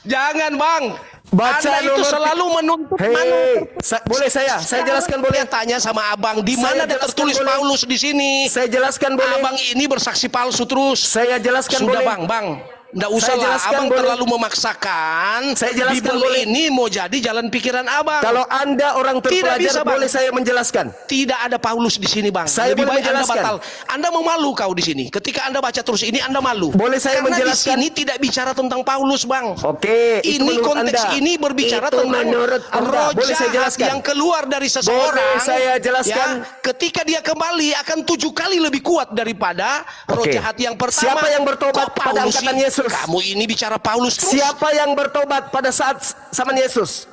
Jangan Bang. Baca Anda itu selalu menuntut boleh saya jelaskan boleh? Tanya sama Abang, di mana ada tertulis boleh? Paulus di sini. Saya jelaskan boleh? Abang ini bersaksi palsu terus. Saya jelaskan sudah boleh? Bang. Nggak usah lah, Abang boleh? Terlalu memaksakan. Saya jelaskan boleh? Ini mau jadi jalan pikiran Abang. Kalau Anda orang terpelajar, bisa, boleh saya menjelaskan? Tidak ada Paulus di sini Bang. Saya lebih boleh baik menjelaskan. Anda batal. Anda mau malu kau di sini. Ketika Anda baca terus ini Anda malu. Boleh saya karena menjelaskan? Di sini tidak bicara tentang Paulus Bang. Oke, ini konteks Anda. Ini berbicara itu tentang roh boleh saya jelaskan? Yang keluar dari seseorang. Boleh saya jelaskan? Ya, ketika dia kembali akan 7 kali lebih kuat daripada roh jahat yang pertama. Siapa yang bertobat pada angkatan Yesus? Kamu ini bicara Paulus terus. Siapa yang bertobat pada saat zaman Yesus?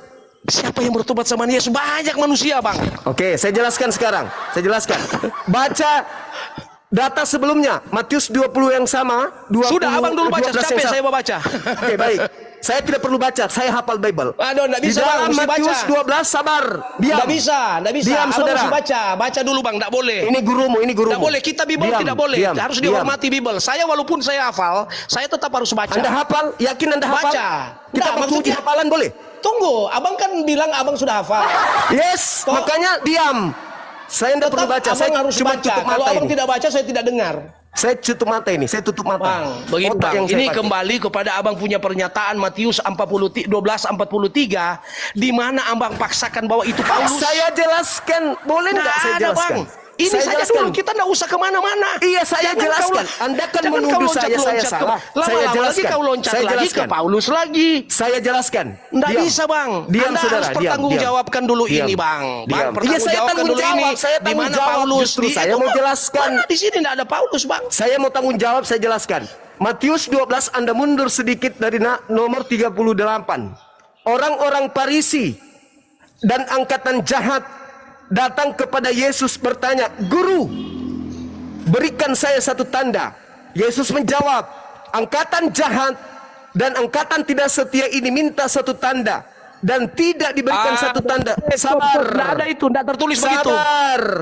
Siapa yang bertobat zaman Yesus? Banyak manusia Bang. Oke, saya jelaskan sekarang. Saya jelaskan. Baca data sebelumnya, Matius 20 yang sama, 20, sudah Abang dulu baca, capek saya mau baca. Oke, baik. Saya tidak perlu baca, saya hafal Bible. Aduh, enggak bisa Di dalam Bang, Matius 12, sabar. Diam. Enggak bisa. Diam, Abang saudara. mesti baca dulu Bang, enggak boleh. Ini gurumu. Enggak boleh, kita Bible tidak boleh. Harus dihormati Bible. Saya walaupun saya hafal, saya tetap harus baca. Anda hafal? Yakin Anda hafal? Baca. Kita uji hafalan boleh? Tunggu, Abang kan bilang Abang sudah hafal. Yes, makanya diam. Saya tidak perlu baca, saya harus cuma baca. tutup mata. Kalau Abang ini tidak baca, saya tidak dengar. Saya tutup mata ini, saya tutup mata. Bang, begitu Bang. Ini kembali kepada Abang punya pernyataan Matius 12:43, di mana Abang paksakan bahwa itu Paulus. Saya jelaskan, boleh nggak saya jelaskan? Bang. Ini saya saja dulu, kita nggak usah kemana-mana. Iya, saya jelaskan. Anda kan menuduh saya salah. Saya jelaskan. Kau loncat lagi ke Paulus lagi. Saya jelaskan. Nggak bisa Bang. Diam, Anda saudara. harus pertanggungjawabkan dulu ini Bang. Iya, saya tanggung jawab. Saya tanggung jawab. Justru saya mau jelaskan. Di sini nggak ada Paulus Bang. Saya mau tanggung jawab, saya jelaskan. Matius 12, Anda mundur sedikit dari nomor 38. Orang-orang Farisi dan angkatan jahat datang kepada Yesus bertanya, "Guru, berikan saya satu tanda." Yesus menjawab, "Angkatan jahat dan angkatan tidak setia ini minta satu tanda, dan tidak diberikan satu tanda." Sabar. Tidak ada itu, tidak tertulis begitu.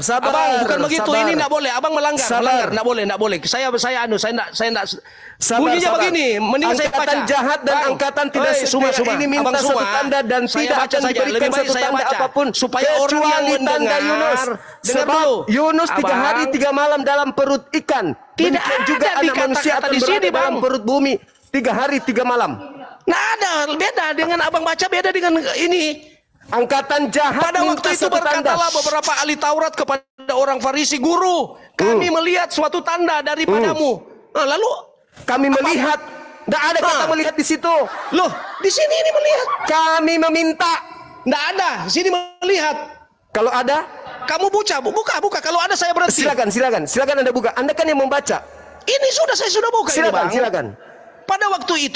Sabar. Abang, bukan begitu. Ini tidak boleh. Abang melanggar. Sabar. Tidak boleh. Saya tidak. Bunyinya begini. Mending saya baca. Angkatan jahat dan angkatan tidak setia ini minta satu tanda, dan tidak akan diberikan satu tanda apapun supaya orang yang tanda Yunus. Sebab Yunus 3 hari 3 malam dalam perut ikan. Tidak juga ada anak manusia akan di sini berada dalam perut bumi 3 hari 3 malam. Nah, ada beda dengan Abang baca, beda dengan ini. Angkatan jahat pada waktu itu berkatalah beberapa ahli Taurat kepada orang Farisi, "Guru, kami melihat suatu tanda daripadamu." Nah, lalu kami melihat. Tidak ada kata melihat di situ. Loh, di sini ini melihat. Kami meminta. Tidak ada. Di sini melihat. Kalau ada, kamu buka. Kalau ada saya berhenti. Silakan Anda buka. Anda kan yang membaca. Ini saya sudah buka. Silakan. Pada waktu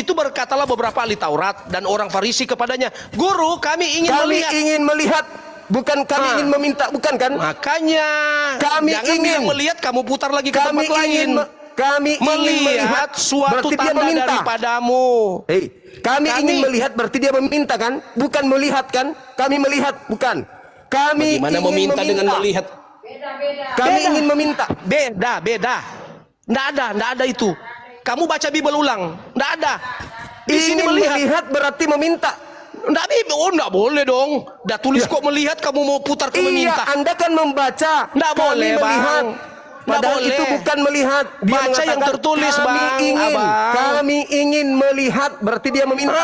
itu berkatalah beberapa ahli Taurat dan orang Farisi kepadanya, "Guru, kami ingin melihat. Bukan kami ingin meminta, bukan kan? Makanya kami ingin melihat, kamu putar lagi ke tempat lain. Kami ingin melihat suatu tanda daripadamu. Kami ingin melihat, berarti dia meminta kan? Bukan melihat kan? Kami melihat, bukan. Kami ingin meminta dengan melihat. Kami ingin meminta. Beda. Nggak ada itu. Kamu baca Bible ulang. Nggak ada. Di sini melihat berarti meminta. Nggak boleh dong. Dah tulis kok melihat, kamu mau putar ke meminta. Iya, Anda kan membaca. Nggak boleh melihat. Padahal itu bukan melihat. Dia baca yang tertulis, kami ingin melihat, berarti dia meminta.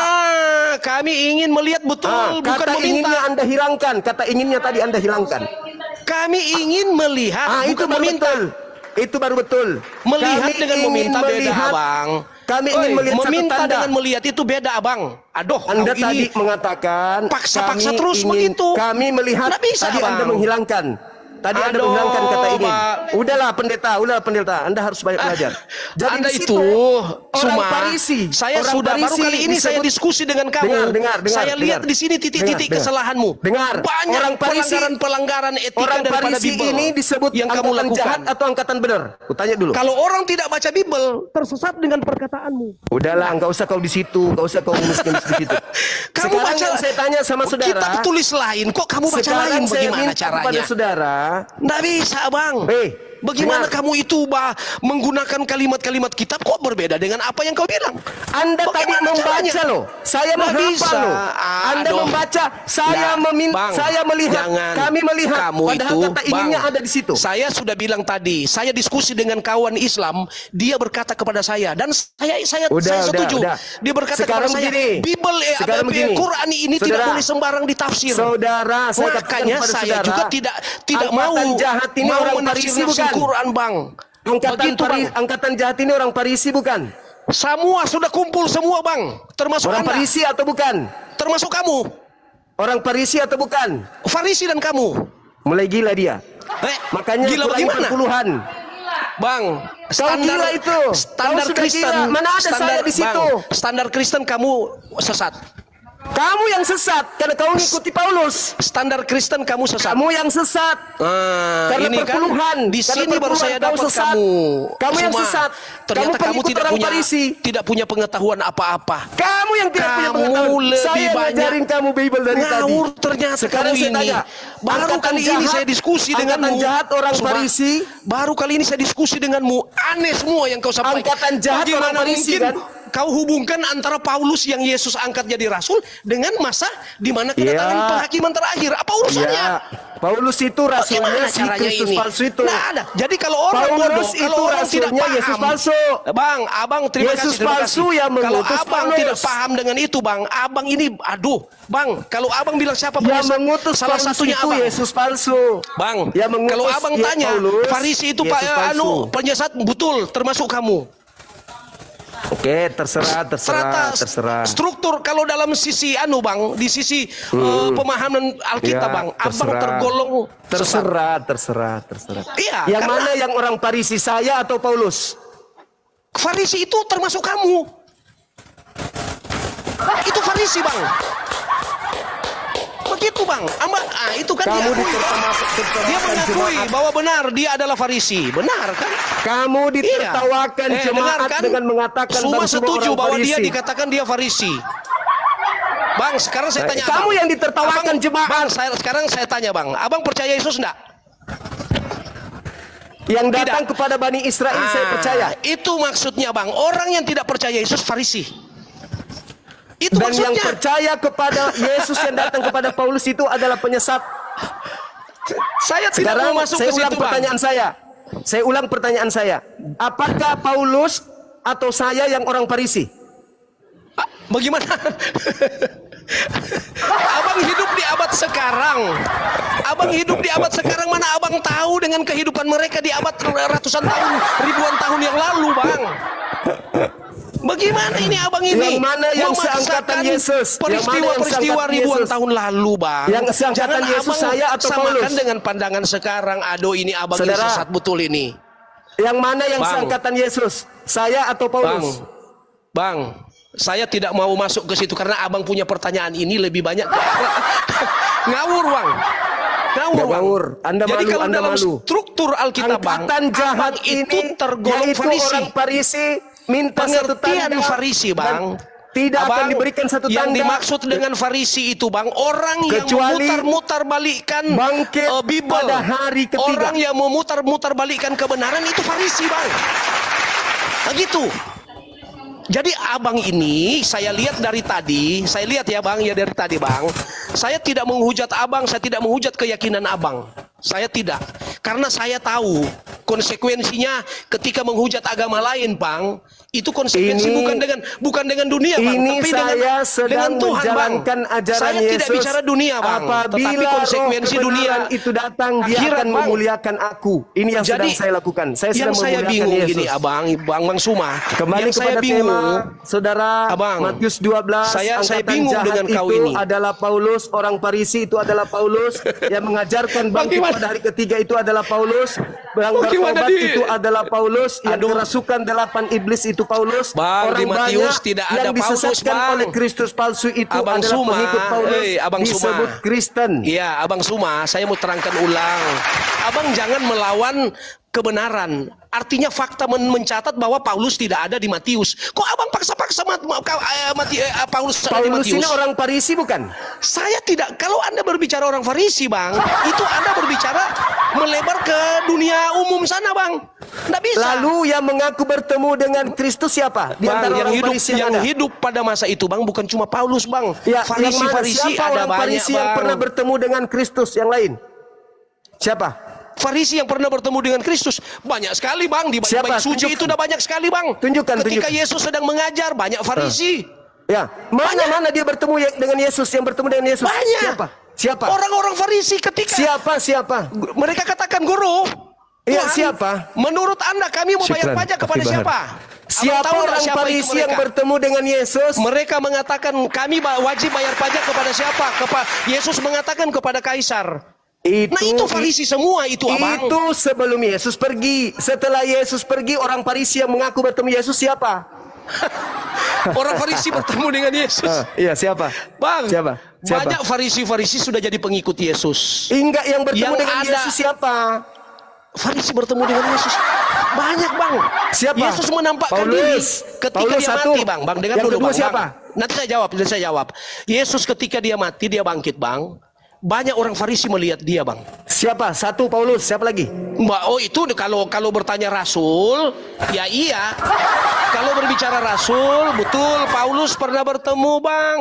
Kami ingin melihat, betul, bukan kata meminta. Inginnya Anda hilangkan. Kata inginnya tadi Anda hilangkan. Kami ingin melihat, bukan meminta. Itu baru betul. Melihat dengan meminta beda, Abang. Kami ingin melihat meminta satu tanda. Dengan melihat itu beda, Abang. Aduh, Anda tadi mengatakan paksa-paksa terus begitu. Kami melihat. Bisa, tadi Bang. Anda menghilangkan. Tadi Anda menghilangkan kata ingin. Udahlah pendeta. Anda harus banyak belajar. Jadi Anda itu orang Farisi. Saya sudah baru kali ini saya diskusi dengan kamu. Dengar, saya lihat di sini titik-titik kesalahanmu. Dengar. Banyak orang pelanggaran etika orang daripada Farisi Bible ini disebut yang kamu angkatan lakukan. jahat atau angkatan benar? Kutanya dulu. Kalau orang tidak baca Bible, tersesat dengan perkataanmu. Udahlah, enggak usah kau di situ, enggak usah kau miskin di situ. Kamu Sekarang baca, yang saya tanya sama saudara. Kita tulis lain, kok kamu baca lain? Bagaimana caranya? Kepada saudara, nggak bisa, Bang. Bagaimana Dengar. kamu itu menggunakan kalimat-kalimat kitab kok berbeda dengan apa yang kau bilang? Anda tadi Bagaimana membaca caranya? loh. Saya Nggak menghafal bisa. loh. Anda Aduh. membaca, saya Bang, saya melihat, jangan. kami melihat. Kamu Padahal itu, kata ininya Bang, ada di situ. Saya sudah bilang tadi, saya diskusi dengan kawan Islam, dia berkata kepada saya dan saya setuju. Dia berkata Sekarang kepada saya, begini. Sekarang begini. Quran ini tidak Saudara. boleh sembarang ditafsir. Saudara, saya katakan Makanya kepada saya saudara, juga tidak mau angkatan jahat ini orang Parisi menafsir bukan? Quran, Bang. Begitu, Bang. Angkatan jahat ini orang Parisi bukan? Semua sudah kumpul semua, Bang. Termasuk Orang Anda. Parisi atau bukan? Termasuk kamu. Orang Parisi atau bukan? Farisi dan kamu. Mulai gila dia. Makanya gila kurangi bagaimana? perpuluhan. Bang, Kau gila itu. Standar Kau sudah Kristen. gila. Mana ada saya di situ? Bang, standar Kristen kamu sesat. Kamu yang sesat karena kau mengikuti Paulus. Standar Kristen kamu sesat. Kamu yang sesat. Karena ini perpuluhan. Kan, di Karena sini baru perpuluhan saya kau dapat sesat. kamu. Kamu yang Semua. sesat. Ternyata kamu pengikut tidak orang punya Parisi. tidak punya pengetahuan apa-apa. Kamu yang tidak punya Kamu pengetahuan. lebih Saya banyak ngajarin kamu Bible dari tadi. ngawur ternyata Sekarang kamu saya ini. tanya, Baru angkatan kali ini jahat- saya diskusi denganmu. angkatan jahat orang Sumpah, Farisi. Baru kali ini saya diskusi denganmu. Aneh semua yang kau sampaikan. Angkatan jahat Bagaimana orang Farisi, mungkin kan? kau hubungkan antara Paulus yang Yesus angkat jadi rasul dengan masa di mana kedatangan Ya. penghakiman terakhir. Apa urusannya? Ya, Paulus itu rasulnya Bagaimana si caranya Kristus ini? palsu itu. Nah, ada. Jadi kalau orang bodoh, Paulus kalau itu orang tidak rasulnya paham, Yesus palsu. Bang, abang terima Yesus kasih. Terima palsu kasih. yang Kalau mengutus abang Paulus. tidak paham dengan itu, bang, abang ini, aduh, bang, kalau abang bilang siapa Yang penyesat, mengutus salah Paulus satunya itu abang. Yesus palsu. Bang, Yang mengutus kalau abang tanya, Paulus, Farisi itu pak, Yesus palsu. penyesat betul, termasuk kamu. Oke, terserah. Struktur kalau dalam sisi bang, di sisi pemahaman Alkitab, Ya, bang, abang terserah. tergolong sesat. Terserah. Iya, Yang karena mana yang orang Parisi, saya atau Paulus? Farisi itu termasuk kamu. Itu Farisi, bang. Begitu, bang. Itu kan Kamu dia mengakui bahwa benar dia adalah Farisi. Benar kan? Kamu ditertawakan Iya. jemaat Dengar kan? dengan mengatakan semua bahwa setuju orang bahwa Farisi. dia dikatakan dia Farisi. Bang, sekarang saya tanya Kamu abang. yang ditertawakan jemaat. Bang, sekarang saya tanya, bang. Abang percaya Yesus enggak? Yang datang Tidak. kepada Bani Israel saya percaya. Itu maksudnya, bang. Orang yang tidak percaya Yesus Farisi. Itu Dan yang maksudnya. percaya kepada Yesus yang datang kepada Paulus itu adalah penyesat. Saya tidak Sekarang mau masuk saya ke ulang situ, bang. pertanyaan saya. Saya ulang pertanyaan saya. Apakah Paulus atau saya yang orang Farisi? Bagaimana? Abang hidup di abad sekarang. Abang hidup di abad sekarang, mana abang tahu dengan kehidupan mereka di abad ratusan tahun, ribuan tahun yang lalu, bang. Bagaimana ini abang ini? Yang mana yang memaksakan seangkatan Yesus? Peristiwa-peristiwa Yang mana yang ribuan seangkatan tahun lalu, bang. Yang seangkatan Jangan Yesus abang saya atau samakan Paulus? dengan pandangan sekarang. Aduh, ini abang ini Saudara. sesat betul ini. Yang mana yang Bang. seangkatan Yesus? Saya atau Paulus? Bang, saya tidak mau masuk ke situ karena abang punya pertanyaan ini lebih banyak. Ngawur, bang. Nggak Bang. ngawur. Anda Jadi malu, kalau Anda dalam malu. struktur Alkitab, bang, Angkatan jahat abang itu ini tergolong yaitu Farisi. orang Parisi minta satu Pengertian tanda Farisi, bang, dan tidak akan Abang, diberikan satu yang tanda. dimaksud dengan Farisi itu, bang, orang yang Kecuali memutar-mutar balikan bangkit Bible pada hari ketiga. Orang yang memutar-mutar balikan kebenaran itu Farisi, bang. Begitu. Jadi abang ini saya lihat dari tadi, saya lihat ya bang, ya dari tadi bang, saya tidak menghujat abang, saya tidak menghujat keyakinan abang, saya tidak, karena saya tahu konsekuensinya ketika menghujat agama lain, bang, itu konsekuensi bukan dengan dunia, bang, ini tapi saya sedang dengan Tuhan, bang. menjalankan ajaran Saya Yesus. tidak bicara dunia, bang, tetapi Apabila konsekuensi roh dunia kebenaran itu datang, dia akhirat, akan bang. memuliakan aku. Ini yang sedang Jadi, saya lakukan. Saya yang sedang saya memuliakan bingung Yesus. gini, abang Suma, Kembali yang saya kepada bingung, tema, saudara, Abang, Matius 12, saya angkatan bingung jahat dengan kau itu ini. adalah Paulus, orang Farisi itu adalah Paulus, yang mengajarkan bangkit Bagaimana? pada hari ketiga itu adalah Paulus, yang Bagaimana bertobat itu adalah Paulus, yang Aduh. kerasukan 8 iblis itu Paulus, Bang, di Matius banyak tidak yang ada Paulus, disesatkan bang. oleh Kristus palsu itu Abang adalah Suma, pengikut Paulus, Abang Suma. disebut Kristen. Iya, abang Suma, saya mau terangkan ulang. abang jangan melawan kebenaran. Artinya fakta mencatat bahwa Paulus tidak ada di Matius. Kok abang paksa-paksa Paulus ada di Paulus Matius? ini orang Farisi bukan? Saya tidak. Kalau Anda berbicara orang Farisi, Bang, itu Anda berbicara melebar ke dunia umum sana, Bang. Nggak bisa. Lalu yang mengaku bertemu dengan Kristus siapa? Di Bang, antara orang Farisi yang ada? hidup pada masa itu, Bang, bukan cuma Paulus, Bang. Ya, Farisi siapa ada orang banyak, Farisi yang Bang. pernah bertemu dengan Kristus yang lain? Siapa? Farisi yang pernah bertemu dengan Kristus banyak sekali, Bang. Di bait-bait suci itu udah banyak sekali, Bang. Ketika Yesus sedang mengajar, banyak Farisi. Ya, mana dia bertemu dengan Yesus, yang bertemu dengan Yesus? Banyak. Siapa? Orang-orang Farisi ketika Siapa? mereka katakan, "Guru, Iya, Tuhan, siapa? menurut Anda kami mau bayar pajak kepada siapa?" Siapa Abang tahu orang siapa itu Farisi yang mereka? bertemu dengan Yesus? Mereka mengatakan kami wajib bayar pajak kepada siapa? Yesus mengatakan kepada Kaisar. Nah itu Farisi semua itu, abang. Itu sebelum Yesus pergi. Setelah Yesus pergi, orang Farisi yang mengaku bertemu Yesus siapa? Orang Farisi bertemu dengan Yesus. Iya, siapa? Bang, Siapa? banyak Farisi sudah jadi pengikut Yesus. Enggak, yang bertemu Yang dengan ada- Yesus siapa? Farisi bertemu dengan Yesus. Banyak, Bang. Siapa? Yesus menampakkan Paulus. diri ketika Paulus dia satu. mati, Bang. Bang, dengar Yang dulu, kedua Bang. siapa? Bang. Nanti saya jawab. Yesus ketika dia mati, dia bangkit, Bang. Banyak orang Farisi melihat dia, Bang. Siapa? Satu Paulus, siapa lagi? Oh itu kalau bertanya Rasul, ya iya. Kalau berbicara Rasul, betul Paulus pernah bertemu, Bang.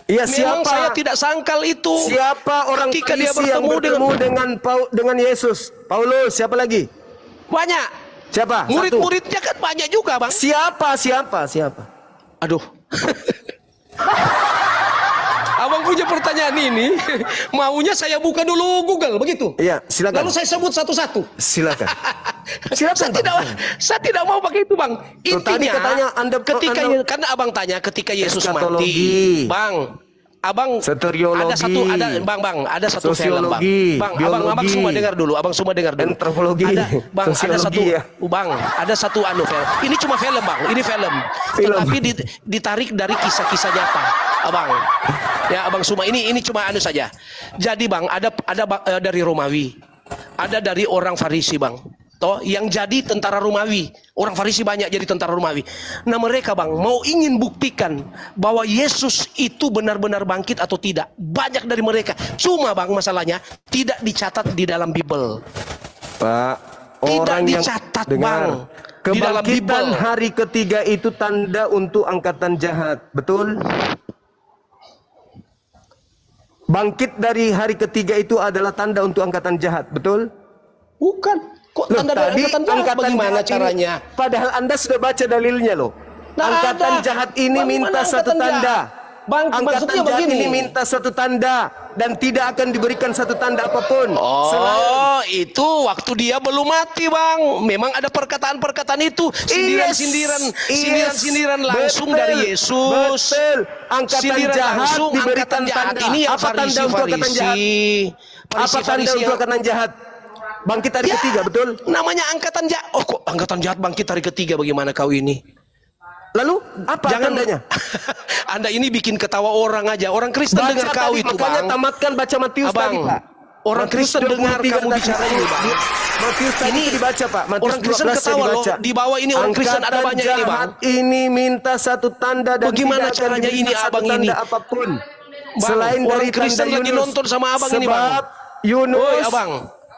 Iya, Memang siapa? saya tidak sangkal itu. Siapa orang Ketika dia Farisi yang bertemu dengan Yesus? Paulus, siapa lagi? Banyak. Siapa? Murid-muridnya kan banyak juga, Bang. Siapa? Aduh. Abang punya pertanyaan ini, maunya saya buka dulu Google, begitu? Iya, silakan. Lalu saya sebut satu-satu. Silakan. Saya tidak mau pakai itu, Bang. Tadi Intinya, katanya karena abang tanya ketika Yesus eskatologi. mati, Bang. Abang Soteriologi. ada satu film, Bang. Sosiologi, Abang semua dengar dulu, antropologi, sosiologi, ada satu film. Ini cuma film, Bang. Ini film. Tetapi ditarik dari kisah-kisah nyata, Abang. Ya, Abang semua ini cuma saja. Jadi, Bang, ada dari Romawi. Ada dari orang Farisi, Bang. Yang jadi tentara Romawi. Orang Farisi banyak jadi tentara Romawi. Nah mereka, Bang, mau ingin buktikan bahwa Yesus itu benar-benar bangkit atau tidak. Banyak dari mereka. Cuma, Bang, masalahnya tidak dicatat di dalam Bible. Pak, Tidak orang dicatat, yang Bang. Di dalam kebangkitan Bible. hari ketiga itu tanda untuk angkatan jahat. Betul? Bangkit dari hari ketiga itu adalah tanda untuk angkatan jahat. Betul? Bukan. Kok tanda Tadi angkatan jahat? Bagaimana jahat caranya? Ini, padahal Anda sudah baca dalilnya loh. Angkatan jahat ini minta satu tanda. Bang, Angkatan maksudnya jahat begini. ini minta satu tanda dan tidak akan diberikan satu tanda apapun. Itu waktu dia belum mati, Bang. Memang ada perkataan-perkataan itu, sindiran-sindiran langsung dari Yesus. Betul. Angkatan Sindiran jahat langsung, diberikan angkatan jahat tanda. ini yang Apa tanda untuk angkatan jahat? Apa tanda untuk angkatan jahat? Bangkit hari ketiga, betul? Namanya angkatan jahat. Oh, kok angkatan jahat bangkit hari ketiga? Bagaimana kau ini? Lalu apa tandanya? Anda ini bikin ketawa orang aja. Orang Kristen dengar kau itu, makanya Bang. tamatkan baca Matius Abang, tadi, Pak. orang Kristen dengar kamu bicara ini, Bang. Matius tadi itu dibaca, Pak. Matius Orang Kristen 12 ketawa loh. dibaca. Di bawah ini orang Kristen ada banyak ini, Bang. Ini minta satu tanda dan Bagaimana tidak akan caranya diberikan ini, satu Abang tanda ini? apapun. Bang, Selain orang dari Kristen tanda lagi Yunus. nonton sama abang ini, Bang. Sebab Yunus, Oi, Abang.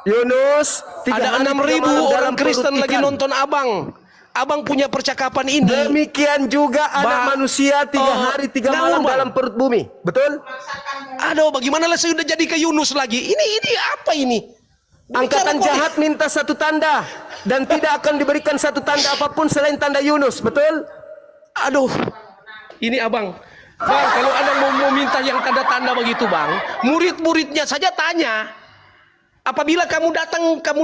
Yunus, Ada 6.000 orang Kristen lagi nonton abang. Abang punya percakapan ini. Demikian juga anak manusia 3 hari 3 malam dalam perut bumi. Betul? Aduh, bagaimana lah sudah jadi ke Yunus lagi? Ini apa ini? Angkatan jahat minta satu tanda dan tidak akan diberikan satu tanda apapun selain tanda Yunus. Betul? Aduh, ini abang. Bang, kalau Anda mau minta yang tanda-tanda begitu, Bang, murid-muridnya saja tanya. Apabila kamu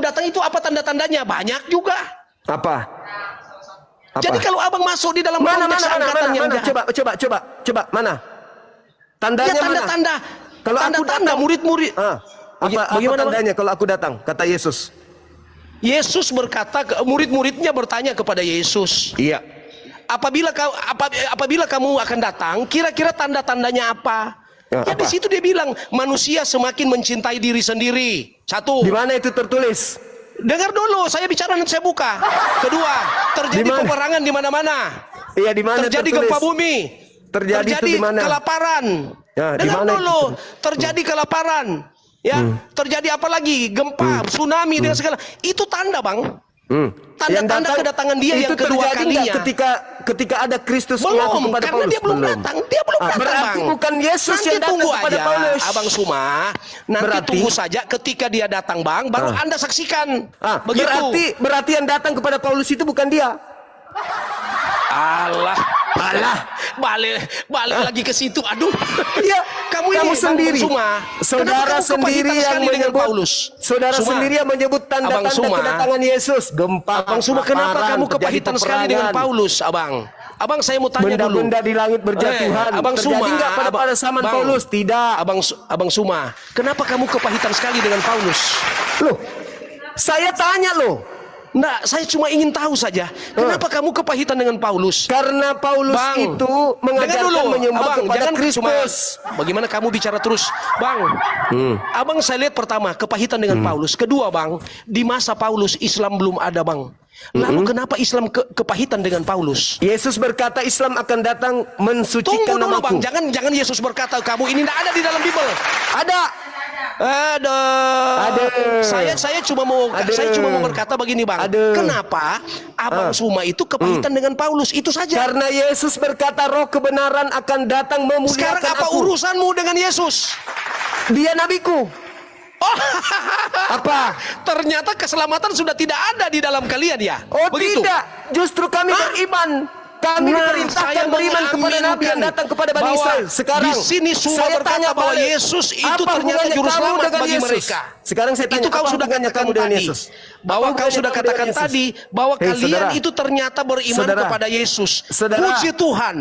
datang itu apa tanda-tandanya? Banyak juga. Apa? Jadi kalau abang masuk di dalam Mana angkatan yang jahat, coba mana? Tandanya ya tanda-tanda. mana? Kalau aku tanda-tanda datang, murid-murid. apa tandanya kalau aku datang? Kata Yesus. Yesus berkata, murid-muridnya bertanya kepada Yesus. Iya. Apabila kamu akan datang, kira-kira tanda-tandanya apa? Ya, Ya, di apa? situ dia bilang manusia semakin mencintai diri sendiri. Satu. Di mana itu tertulis? Dengar dulu, saya bicara nanti saya buka. Kedua, terjadi Di mana? peperangan di mana-mana. Iya, di mana Terjadi tertulis? gempa bumi. Terjadi itu di mana? Kelaparan. Ya, di Dengar mana dulu, itu? terjadi kelaparan. Ya, terjadi apa lagi? Gempa, tsunami dengan segala. Itu tanda, Bang. Tanda-tanda kedatangan dia itu yang kedua terjadi nggak kalinya. ketika ada Kristus mengaku Belum, kepada karena Paulus? dia belum datang. Dia belum datang, berarti Bang. bukan Yesus Nanti yang datang tunggu kepada aja, Paulus. Abang Suma. Nanti Berarti- tunggu saja ketika dia datang, Bang. Baru Anda saksikan. Begitu. Berarti yang datang kepada Paulus itu bukan dia. Allah. Balik lagi ke situ. Aduh. Iya, kamu kamu ini sendiri. Bang Suma. Saudara Kenapa kamu sendiri kepahitan yang sekali dengan menyebut Paulus. Saudara Suma. sendiri yang menyebut Abang tanda-tanda Suma. kedatangan Yesus. Gempa. Abang Suma, kenapa kelaparan, kamu terjadi kepahitan sekali dengan peperangan. Paulus, Abang? Abang, saya mau tanya dulu. Benda-benda di langit berjatuhan. Abang Terjadi Suma, nggak pada zaman Bang, Paulus? Tidak. Abang Suma, kenapa kamu kepahitan sekali dengan Paulus? Loh, saya tanya loh. Nah, saya cuma ingin tahu saja. Kenapa kamu kepahitan dengan Paulus? Karena Paulus Bang, itu mengajarkan menyembah Abang, kepada jangan Kristus. Bagaimana kamu bicara terus, Bang? Abang, saya lihat pertama kepahitan dengan Paulus. Kedua, Bang, di masa Paulus Islam belum ada, Bang. Lalu kenapa Islam kepahitan dengan Paulus? Yesus berkata Islam akan datang mensucikan Tunggu dulu, namaku. Bang. Jangan Yesus berkata kamu ini tidak ada di dalam Bible. Ada. Ada. Saya cuma mau berkata begini, Bang. Ada. Kenapa Abang Suma itu kepahitan dengan Paulus? Itu saja. Karena Yesus berkata roh kebenaran akan datang memuliakan Sekarang apa aku. urusanmu dengan Yesus? Dia nabiku. Oh, Apa? ternyata keselamatan sudah tidak ada di dalam kalian ya? Oh Begitu? tidak, justru kami beriman. Kami diperintahkan saya beriman kepada Nabi yang datang kepada Bani bahwa Israel. Sekarang di sini Suma saya berkata tanya bahwa balik, Yesus itu apa ternyata hubungannya juru kamu selamat dengan bagi Yesus? mereka. Sekarang saya tanya, Itu kau apa sudah hubungannya katakan kamu dengan tadi. Yesus? Bahwa Apa kau hubungannya sudah kamu dengan katakan Yesus? tadi bahwa Hei, kalian saudara. itu ternyata beriman Saudara. kepada Yesus. Saudara. Puji Tuhan.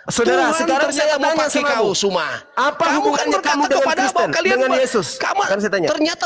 Saudara, Tuhan sekarang ternyata saya mau tanya pakai sama kau, kamu. Suma. Apa Kamu kan hubungannya berkata kamu dengan kepada Kristen, bahwa kalian dengan Yesus? Kamu Sekarang saya tanya. ternyata